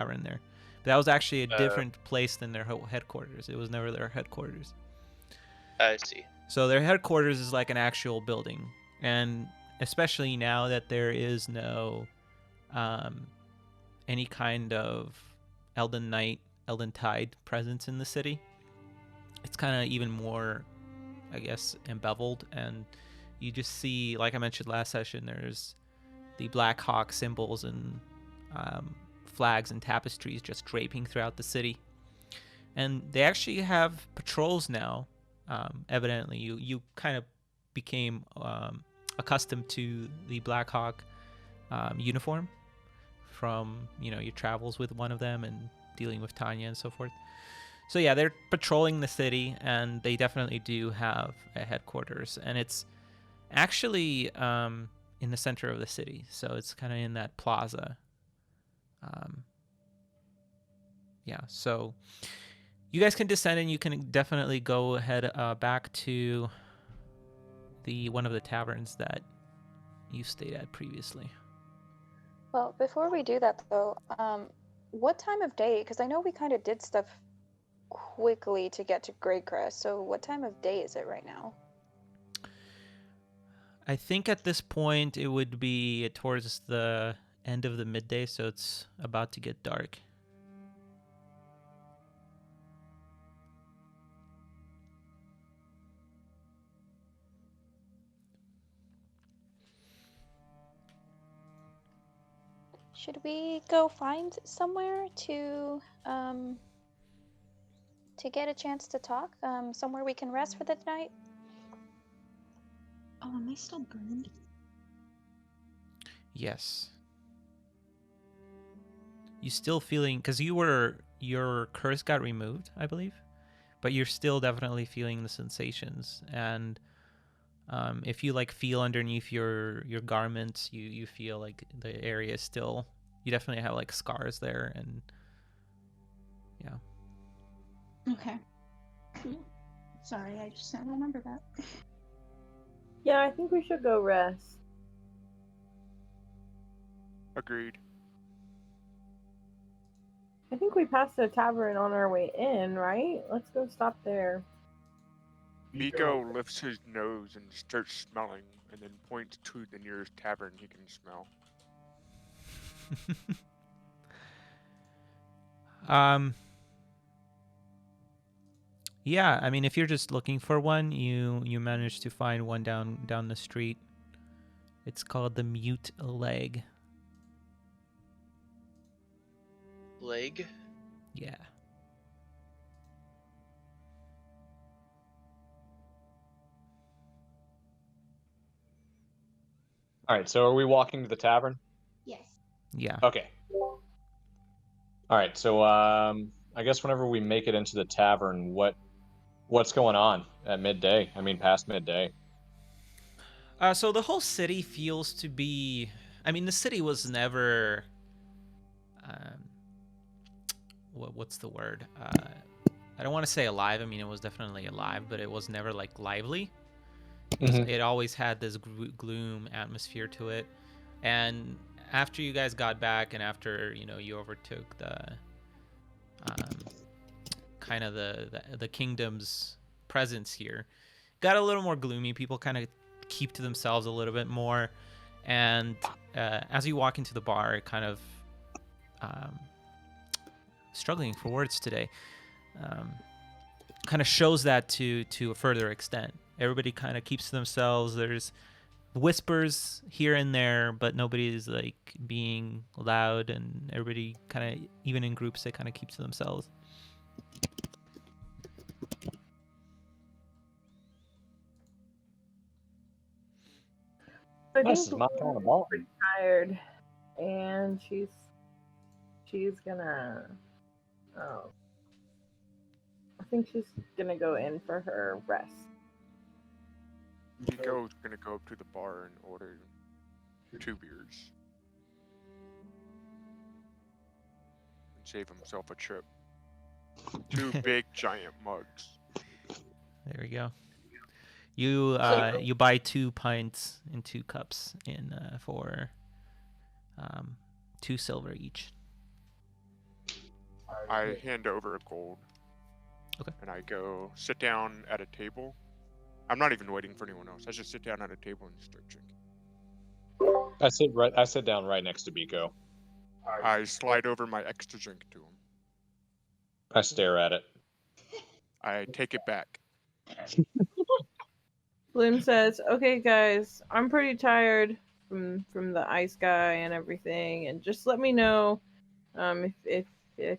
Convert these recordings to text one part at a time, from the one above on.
tavern there. But that was actually a different place than their headquarters. It was never their headquarters. I see. So their headquarters is like an actual building, and especially now that there is no any kind of Elden Tide presence in the city, it's kind of even more, I guess, embezzled, and you just see, like I mentioned last session, there's the Black Hawk symbols and flags and tapestries just draping throughout the city. And they actually have patrols now. Evidently, you kind of became accustomed to the Black Hawk uniform from your travels with one of them and dealing with Tanya and so forth. So yeah, they're patrolling the city, and they definitely do have a headquarters, and it's actually in the center of the city, so it's kind of in that plaza. Yeah, so you guys can descend, and you can definitely go ahead back to the one of the taverns that you stayed at previously. Well, before we do that, though, what time of day? Because I know we kind of did stuff quickly to get to Greycrest, so what time of day is it right now? I think at this point it would be towards the end of the midday, so it's about to get dark. Should we go find somewhere to get a chance to talk? Somewhere we can rest for the night? Oh, am I still burned? Yes. You still feeling, because your curse got removed, I believe, but you're still definitely feeling the sensations. And if you like feel underneath your garments, you feel like the area is still, you definitely have like scars there, and yeah. Okay. Sorry, I just don't remember that. Yeah, I think we should go rest. Agreed. I think we passed a tavern on our way in, right? Let's go stop there. Miko lifts his nose and starts smelling, and then points to the nearest tavern he can smell. Yeah, I mean, if you're just looking for one, you manage to find one down the street. It's called the Mute Leg. Leg? Yeah. All right, so are we walking to the tavern? Yes. Yeah. Okay. All right, so I guess whenever we make it into the tavern, what's going on at midday? I mean, past midday. So the whole city feels to be, I mean, the city was never, what's the word? I don't want to say alive. I mean, it was definitely alive, but it was never like lively. It always had this gloom atmosphere to it. And after you guys got back, and after you overtook the kind of the kingdom's presence here, got a little more gloomy. People kind of keep to themselves a little bit more, and as you walk into the bar, it kind of struggling for words today, kind of shows that to a further extent. Everybody kind of keeps to themselves. There's whispers here and there, but nobody's like being loud, and everybody kind of, even in groups, they kind of keep to themselves. I This think is not on the ball. pretty tired, and she's gonna. Oh, I think she's gonna go in for her rest. Miko's gonna go up to the bar and order 2 beers. And save himself a trip. 2 big giant mugs. There we go. You buy 2 pints and 2 cups in for 2 silver each. I hand over a gold. Okay. And I go sit down at a table. I'm not even waiting for anyone else. I just sit down at a table and start drinking. I sit down right next to Biko. I slide over my extra drink to him. I stare at it. I take it back. Bloom says, "Okay, guys, I'm pretty tired from the ice guy and everything, and just let me know if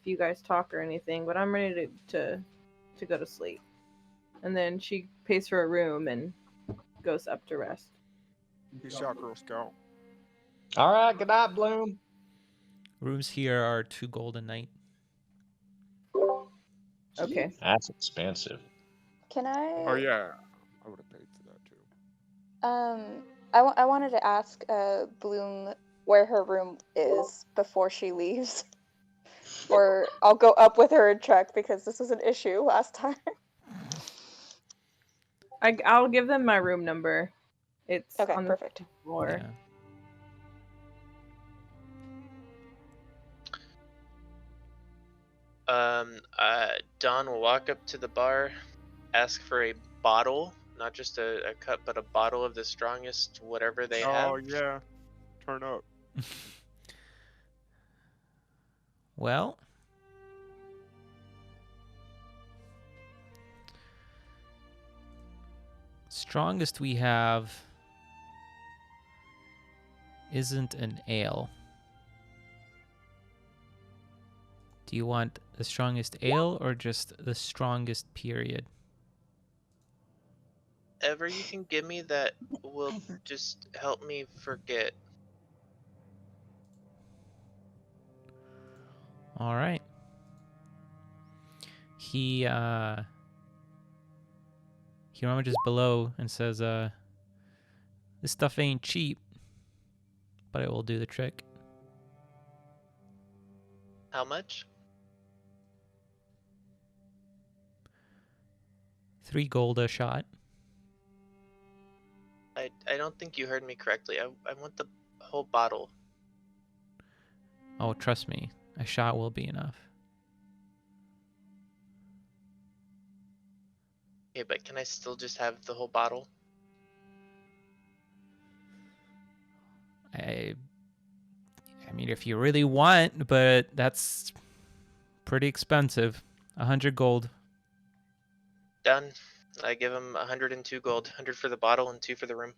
you guys talk or anything. But I'm ready to go to sleep." And then she pays for a room and goes up to rest. Peace out, Girl Scout. All right, good night, Bloom. Rooms here are 2 gold a night. Okay. That's expensive. Can I? Oh yeah, I would have paid for that too. I wanted to ask Bloom where her room is before she leaves. Or I'll go up with her and check because this was an issue last time. I'll give them my room number. It's Okay, on perfect. the floor. Yeah. Don will walk up to the bar, ask for a bottle, not just a cup, but a bottle of the strongest whatever they have. Oh yeah, turn up. Well, strongest we have isn't an ale. Do you want the strongest ale or just the strongest period? Whatever you can give me that will just help me forget. All right. He rummages below and says, "This stuff ain't cheap, but it will do the trick." How much? 3 gold a shot. I don't think you heard me correctly. I want the whole bottle. Oh, trust me, a shot will be enough. Okay, but can I still just have the whole bottle? I mean, if you really want, but that's pretty expensive. 100 gold. Done. I give him 102 gold, 100 for the bottle and 2 for the room.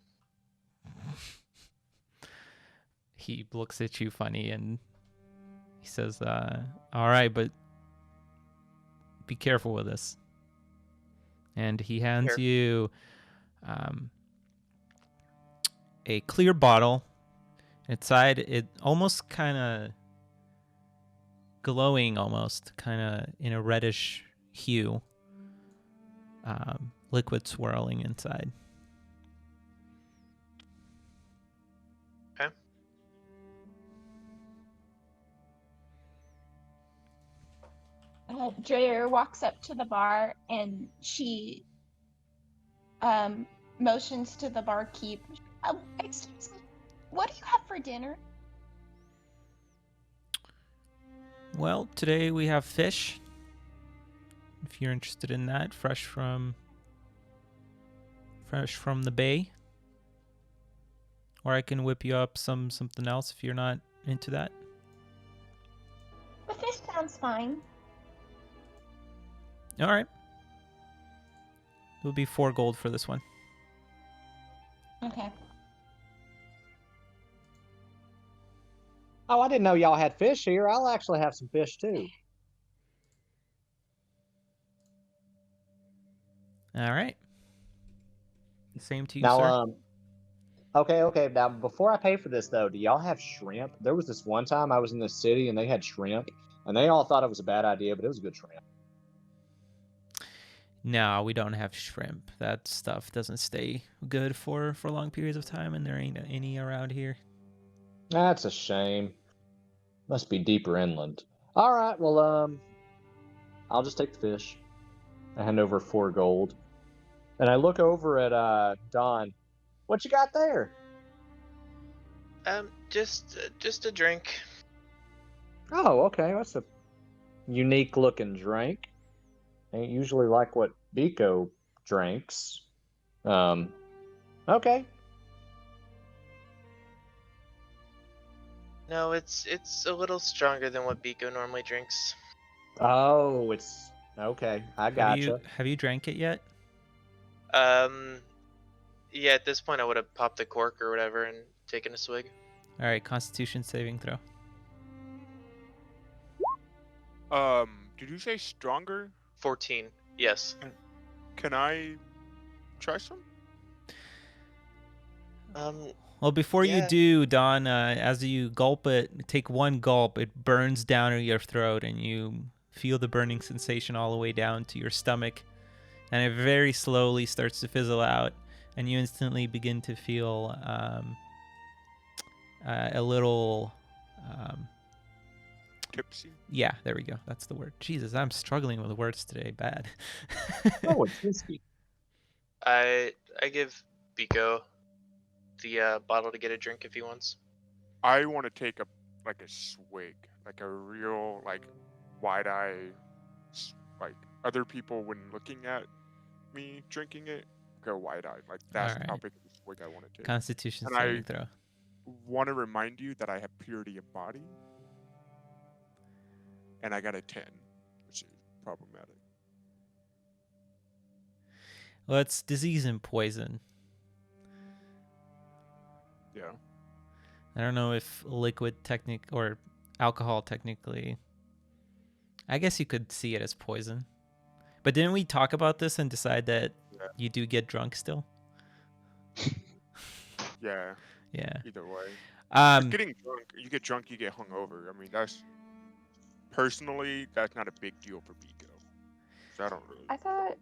He looks at you funny and he says, all right, but be careful with this. And he hands Sure. you a clear bottle. Inside, it almost kind of glowing, almost kind of in a reddish hue. Liquid swirling inside. Okay. Dreyer walks up to the bar and she motions to the barkeep. Excuse me, what do you have for dinner? Well, today we have fish. If you're interested in that, fresh from the bay. Or I can whip you up something else if you're not into that. The fish sounds fine. All right. It'll be 4 gold for this one. Okay. Oh, I didn't know y'all had fish here. I'll actually have some fish too. All right. Same to you, Now, sir. okay. Now, before I pay for this, though, do y'all have shrimp? There was this one time I was in the city and they had shrimp, and they all thought it was a bad idea, but it was good shrimp. No, we don't have shrimp. That stuff doesn't stay good for long periods of time, and there ain't any around here. That's a shame. Must be deeper inland. All right, well, I'll just take the fish. I hand over 4 gold, and I look over at Don. What you got there? Just a drink. Oh, okay. That's a unique looking drink. Ain't usually like what Biko drinks. Okay. No, it's a little stronger than what Biko normally drinks. Oh, it's okay. I gotcha. Have you drank it yet? Yeah, at this point I would have popped the cork or whatever and taken a swig. All right, Constitution saving throw. Did you say stronger? 14. Yes. Can I try some? Well, before you Yeah. do, Don, as you gulp it, take one gulp, it burns down in your throat, and you feel the burning sensation all the way down to your stomach, and it very slowly starts to fizzle out, and you instantly begin to feel a little. Tipsy? Yeah, there we go. That's the word. Jesus, I'm struggling with words today. Bad. Oh, it's whiskey. I give Biko the bottle to get a drink if he wants. I want to take a swig, like a real wide eye, like other people when looking at me drinking it go wide eyed. Like that's how Alright. big of a swig I want to take. Constitution And saving I throw. want to remind you that I have purity of body, and I got a 10, which is problematic. Well, it's disease and poison. Yeah. I don't know if liquid or alcohol technically. I guess you could see it as poison. But didn't we talk about this and decide that Yeah. you do get drunk still? Yeah. Yeah. Either way. Um, Getting drunk, you get drunk, you get hungover. I mean, that's not a big deal for Biko. So I don't really. I thought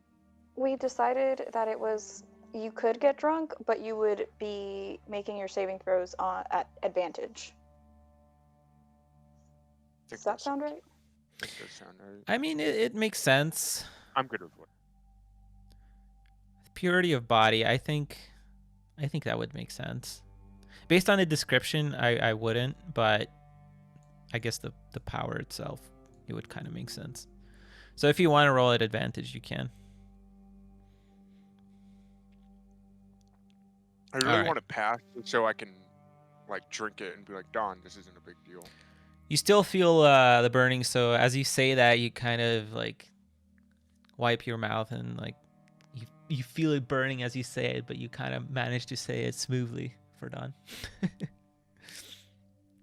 we decided that it was you could get drunk, but you would be making your saving throws at advantage. Does that sound right? That does sound right. I mean, it makes sense. I'm good with what. Purity of body, I think that would make sense. Based on the description, I wouldn't, but I guess the power itself, it would kind of make sense. So if you want to roll at advantage, you can. I really Alright. want to pass so I can drink it and be like, Don, this isn't a big deal. You still feel the burning, so as you say that, you kind of wipe your mouth and you feel it burning as you say it, but you kind of manage to say it smoothly for Don.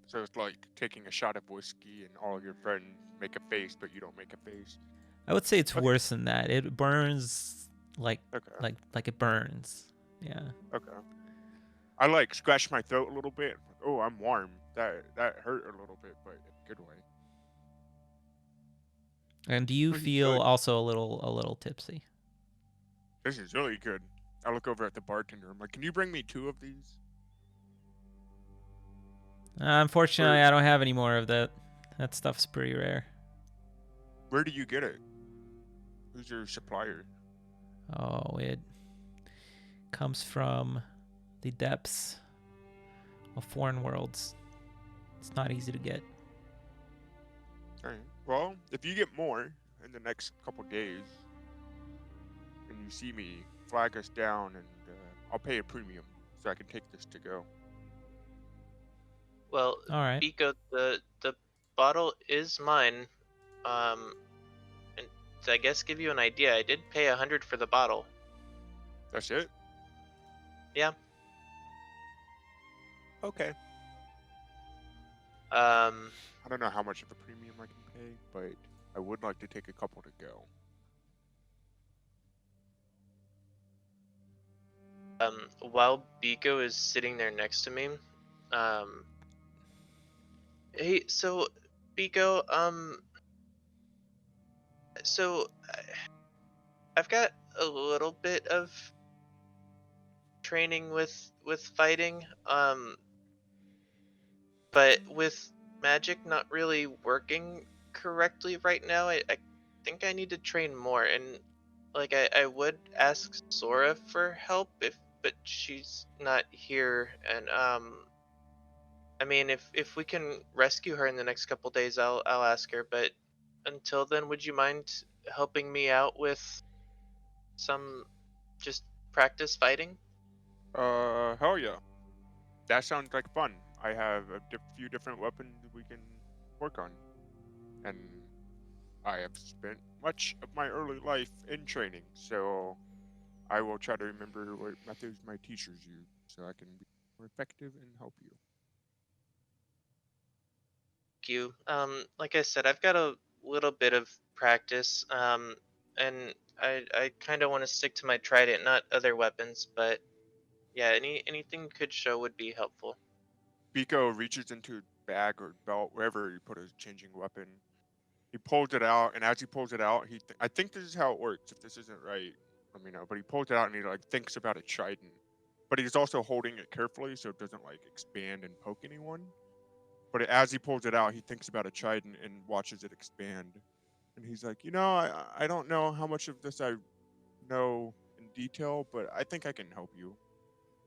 So it's like taking a shot of whiskey and all your friends make a face, but you don't make a face. I would say it's Okay. worse than that. It burns like Okay. it burns. Yeah. Okay. I scratch my throat a little bit. Oh, I'm warm. That hurt a little bit, but in a good way. And do you Pretty feel good. also a little tipsy? This is really good. I look over at the bartender. I'm like, can you bring me 2 of these? Unfortunately, I don't have any more of that. That stuff's pretty rare. Where do you get it? Who's your supplier? Oh, it comes from the depths of foreign worlds. It's not easy to get. Alright. Well, if you get more in the next couple days, and you see me, flag us down, and I'll pay a premium so I can take this to go. Well, All right. Biko, the bottle is mine. And to, I guess, give you an idea, I did pay 100 for the bottle. That's it? Yeah. Okay. Um, I don't know how much of a premium I can pay, but I would like to take a couple to go. While Biko is sitting there next to me, hey, so Biko, so I've got a little bit of training with fighting, but with magic not really working correctly right now, I think I need to train more, and I would ask Sora for help but she's not here, and I mean if we can rescue her in the next couple days, I'll ask her, but until then, would you mind helping me out with some just practice fighting? Hell yeah. That sounds like fun. I have a few different weapons we can work on. And I have spent much of my early life in training, so I will try to remember what methods my teachers use so I can be more effective and help you. Thank you. Like I said, I've got a little bit of practice, and I kind of want to stick to my trident, not other weapons, but yeah, anything you could show would be helpful. Biko reaches into his bag or belt, wherever he put his changing weapon. He pulls it out, and as he pulls it out, I think this is how it works. If this isn't right, let me know. But he pulls it out and he like thinks about a trident, but he's also holding it carefully so it doesn't like expand and poke anyone. But as he pulls it out, he thinks about a trident and watches it expand. And he's like, I don't know how much of this I know in detail, but I think I can help you.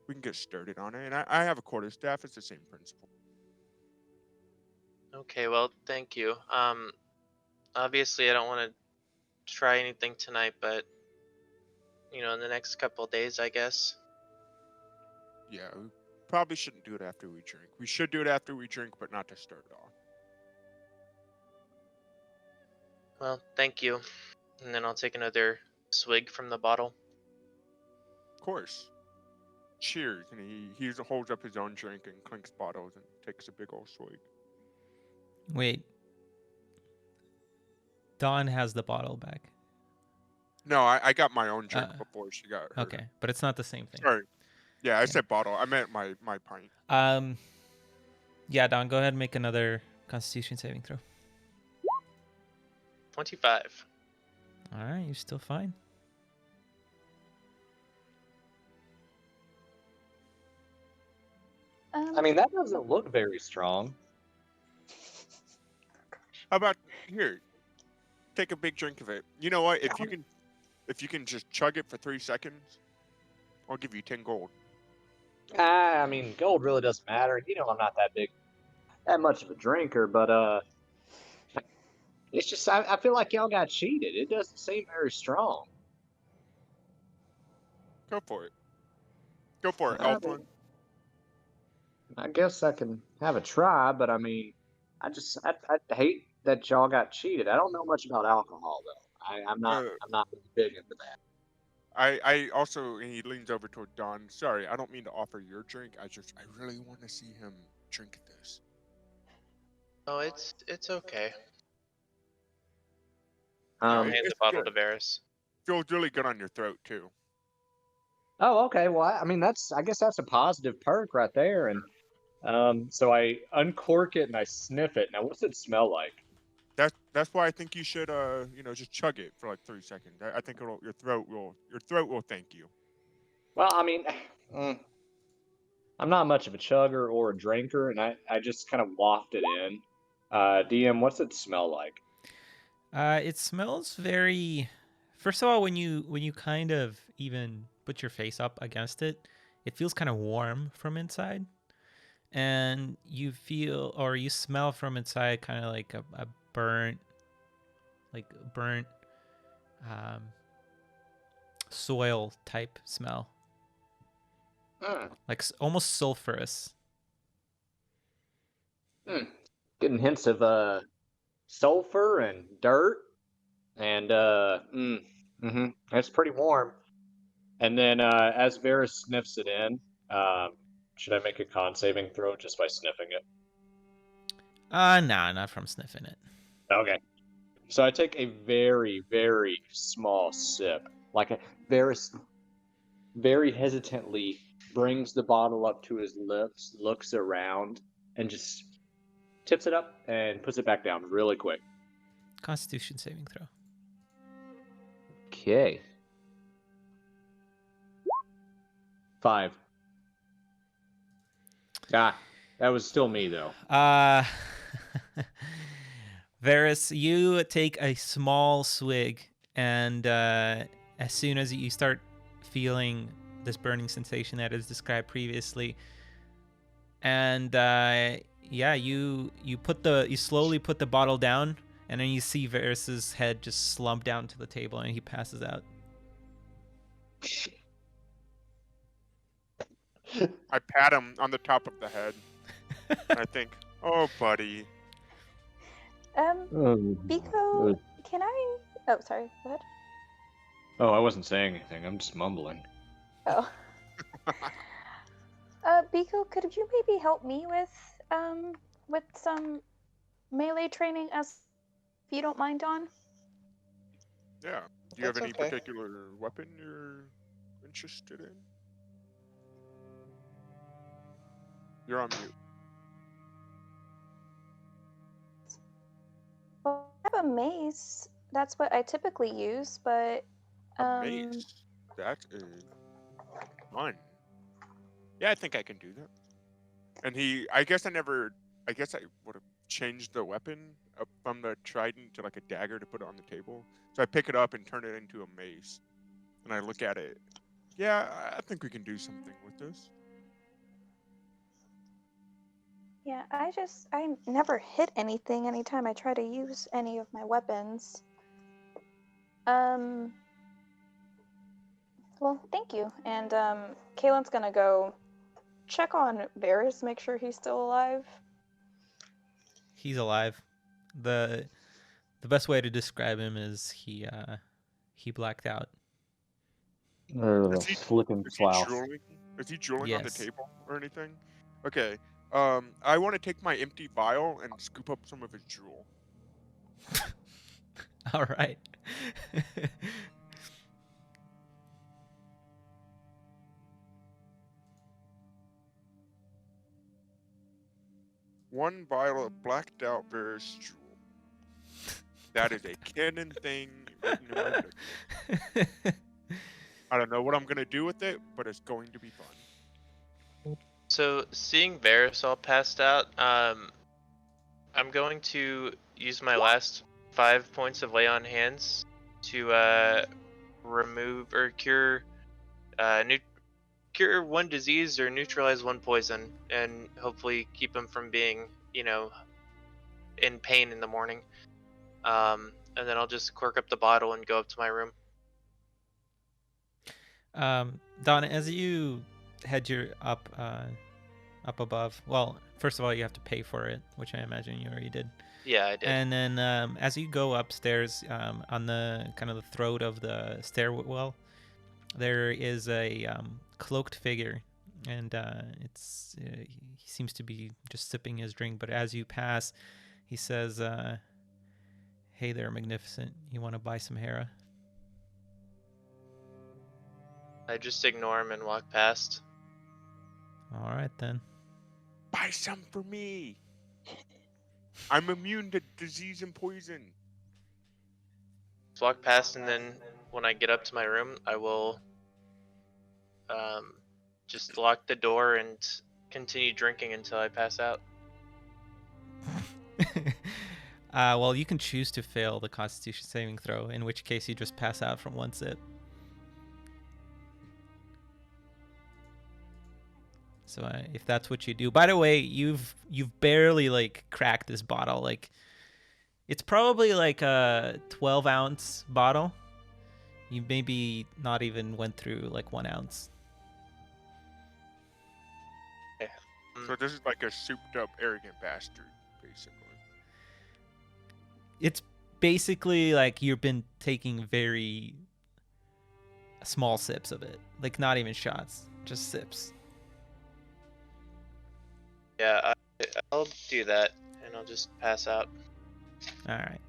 We can get started on it. And I have a quarterstaff. It's the same principle. Okay, well, thank you. Obviously, I don't want to try anything tonight, but in the next couple of days, I guess. Yeah, we probably shouldn't do it after we drink. We should do it after we drink, but not to start it off. Well, thank you. And then I'll take another swig from the bottle. Of course. Cheers. And he holds up his own drink and clinks bottles and takes a big old swig. Wait. Dawn has the bottle back. No, I got my own drink before she got her. Okay, but it's not the same thing. Sorry. Yeah, I said bottle. I meant my pint. Yeah, Dawn, go ahead and make another Constitution saving throw. 25. All right, you're still fine. I mean, that doesn't look very strong. How about here? Take a big drink of it. You know what? If you can just chug it for 3 seconds, I'll give you 10 gold. I mean, gold really doesn't matter. I'm not that much of a drinker, but it's just I feel like y'all got cheated. It doesn't seem very strong. Go for it. Go for it, I Elflin. mean, I guess I can have a try, but I mean, I hate that y'all got cheated. I don't know much about alcohol though. I'm not really big into that. I also, and he leans over toward Don. Sorry, I don't mean to offer your drink. I really want to see him drink this. Oh, it's okay. Um, I'll hand the it's bottle good. to Varys. Feels really good on your throat too. Oh, okay. Well, I mean, I guess that's a positive perk right there. And so I uncork it and I sniff it. Now, what's it smell like? That's why I think you should just chug it for like 3 seconds. I think your throat will thank you. Well, I mean, I'm not much of a chugger or a drinker, and I just kind of waft it in. DM, what's it smell like? It smells very. First of all, when you kind of even put your face up against it, it feels kind of warm from inside, and you smell from inside kind of like a burnt, soil type smell, like almost sulfurous. Getting hints of sulfur and dirt, and it's pretty warm. And then as Varys sniffs it in, should I make a con saving throw just by sniffing it? Nah, not from sniffing it. Okay. So I take a very, very small sip. Like Varys very hesitantly brings the bottle up to his lips, looks around, and just tips it up and puts it back down really quick. Constitution saving throw. Okay. 5. That was still me though. Varys, you take a small swig, and as soon as you start feeling this burning sensation that is described previously, and you slowly put the bottle down, And then you see Varys's head just slump down to the table, and he passes out. I pat him on the top of the head. And I think, oh, buddy. Biko, can I? Oh, sorry. Go ahead. Oh, I wasn't saying anything. I'm just mumbling. Oh. Biko, could you maybe help me with some melee training, as if you don't mind, Don? Yeah. Do you have That's any okay. particular weapon you're interested in? You're on mute. Well, I have a mace. That's what I typically use, but A mace. That is fun. Yeah, I think I can do that. And I guess I would have changed the weapon up from the trident to like a dagger to put it on the table. So I pick it up and turn it into a mace. And I look at it. Yeah, I think we can do something with this. yeah, I never hit anything anytime I try to use any of my weapons. Well, thank you. And Kaylin's gonna go check on Varys, make sure he's still alive. He's alive. The best way to describe him is he blacked out. Or flipping Is he flouse. drooling? Is he drooling on the Yes. table or anything? Okay. I want to take my empty vial and scoop up some of his drool. All right. One vial of blacked out Varys drool. That is a canon thing written in my book. I don't know what I'm gonna do with it, but it's going to be fun. So seeing Varys all passed out, I'm going to use my last 5 points of lay on hands to remove or cure cure one disease or neutralize one poison, and hopefully keep him from being, in pain in the morning. And then I'll just cork up the bottle and go up to my room. Don, as you head up above, well, first of all, you have to pay for it, which I imagine you already did. Yeah, I did. And then as you go upstairs, on the kind of the throat of the stairwell, there is a cloaked figure, and he seems to be just sipping his drink. But as you pass, he says, "Hey there, Magnificent. You want to buy some Hera?" I just ignore him and walk past. All right then. Buy some for me. I'm immune to disease and poison. Just walk past, and then when I get up to my room, I will just lock the door and continue drinking until I pass out. Well, you can choose to fail the Constitution saving throw, in which case you just pass out from one sip. So if that's what you do. By the way, you've barely cracked this bottle. It's probably like a 12-ounce bottle. You maybe not even went through 1 ounce. So this is like a souped up arrogant bastard, basically. It's basically like you've been taking very small sips of it. Not even shots, just sips. Yeah, I'll do that, and I'll just pass out. All right.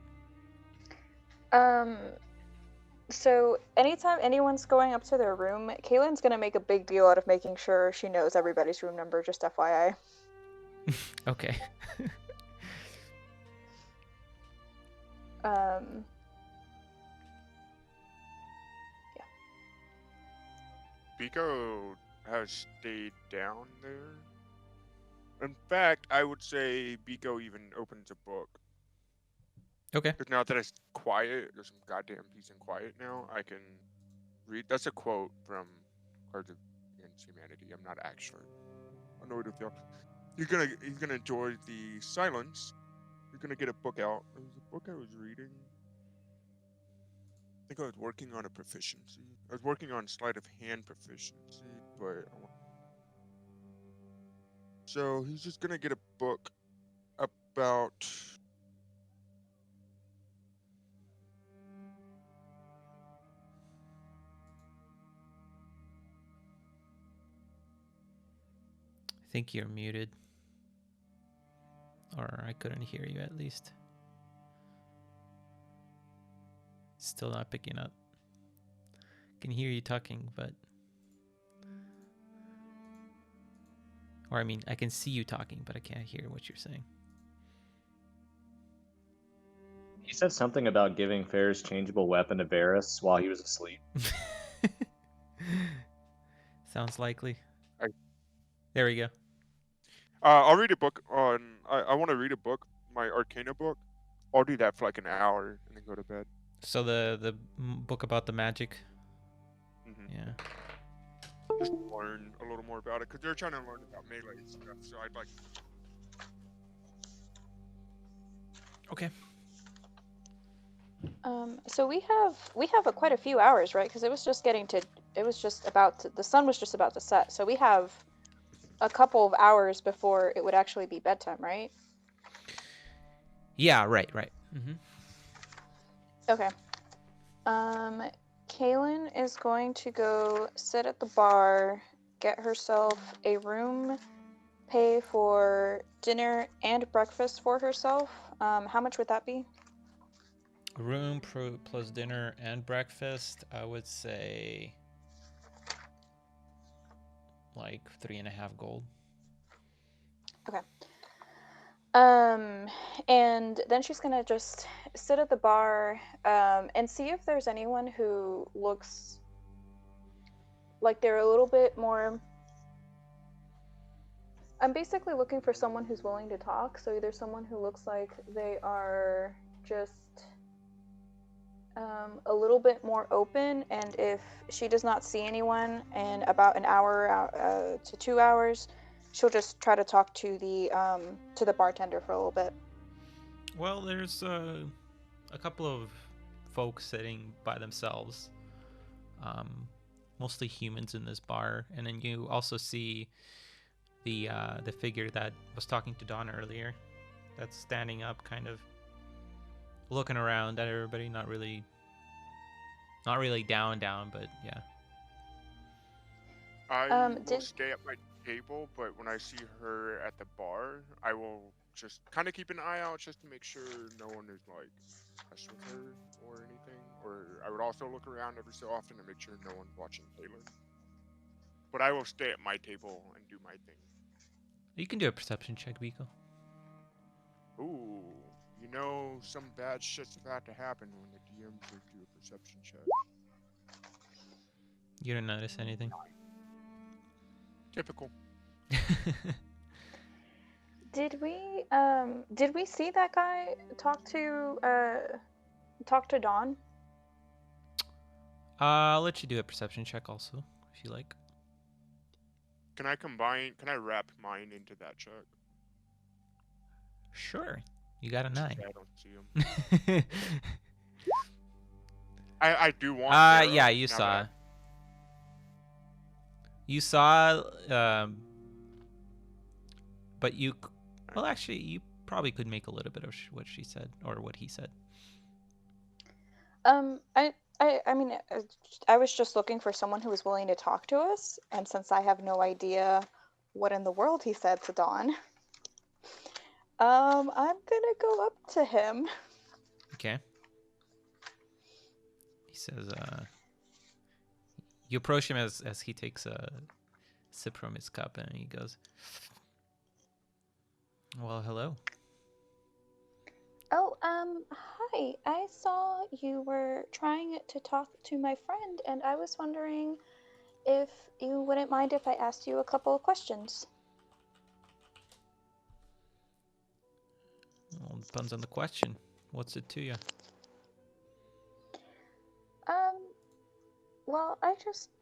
So anytime anyone's going up to their room, Kaylin's gonna make a big deal out of making sure she knows everybody's room number, just FYI. Okay. Yeah. Biko has stayed down there. In fact, I would say Biko even opens a book. Okay. Because now that it's quiet, there's some goddamn peace and quiet now, I can read. That's a quote from Cards Against Humanity. I'm not actually annoyed with y'all. He's gonna enjoy the silence You're gonna get a book out. There was a book I was reading. I think I was working on a proficiency. I was working on sleight of hand proficiency, but so he's just gonna get a book about I think you're muted. Or I couldn't hear you at least. Still not picking up. Can hear you talking, but... Or I mean, I can see you talking, but I can't hear what you're saying. He said something about giving Ferris changeable weapon to Varys while he was asleep. Sounds likely. I- There we go. I'll read a book on. I want to read a book, my Arcana book. I'll do that for like an hour and then go to bed. So the book about the magic. Mm-hmm. Yeah. Just learn a little more about it because they're trying to learn about melee stuff. So I'd like. Okay. So we have quite a few hours, right? Because it was just the sun was just about to set. So we have a couple of hours before it would actually be bedtime, right? Yeah. Right. Mm-hmm. Okay. Kaylin is going to go sit at the bar, get herself a room, pay for dinner and breakfast for herself. How much would that be? Room plus dinner and breakfast. I would say like 3.5 gold. Okay. And then she's gonna just sit at the bar, and see if there's anyone who looks like they're a little bit more. I'm basically looking for someone who's willing to talk. So either someone who looks like they are just a little bit more open, and if she does not see anyone in about an hour to 2 hours, she'll just try to talk to the bartender for a little bit. Well, there's a couple of folks sitting by themselves, mostly humans in this bar, and then you also see the figure that was talking to Dawn earlier, that's standing up, kind of looking around at everybody, not really down, but yeah. I will stay at my table, but when I see her at the bar, I will just kind of keep an eye out just to make sure no one is like messing with her or anything. Or I would also look around every so often to make sure no one's watching Taylor. But I will stay at my table and do my thing. You can do a perception check, Biko. Ooh, you know some bad shit's about to happen when the DMs do a perception check. You don't notice anything. Typical. Did we see that guy talk to Dawn? I'll let you do a perception check also, if you like. Can I wrap mine into that check? Sure. You got a 9. Yeah, I don't see him. I do want. Arrow, yeah, you saw. You saw, but you, well, actually, you probably could make a little bit of what she said or what he said. I mean, I was just looking for someone who was willing to talk to us, and since I have no idea what in the world he said to Dawn, I'm gonna go up to him. Okay. He says, you approach him as he takes a sip from his cup, and he goes, well, hello. Oh, hi. I saw you were trying to talk to my friend, and I was wondering if you wouldn't mind if I asked you a couple of questions. Well, it depends on the question. What's it to you? Well, I just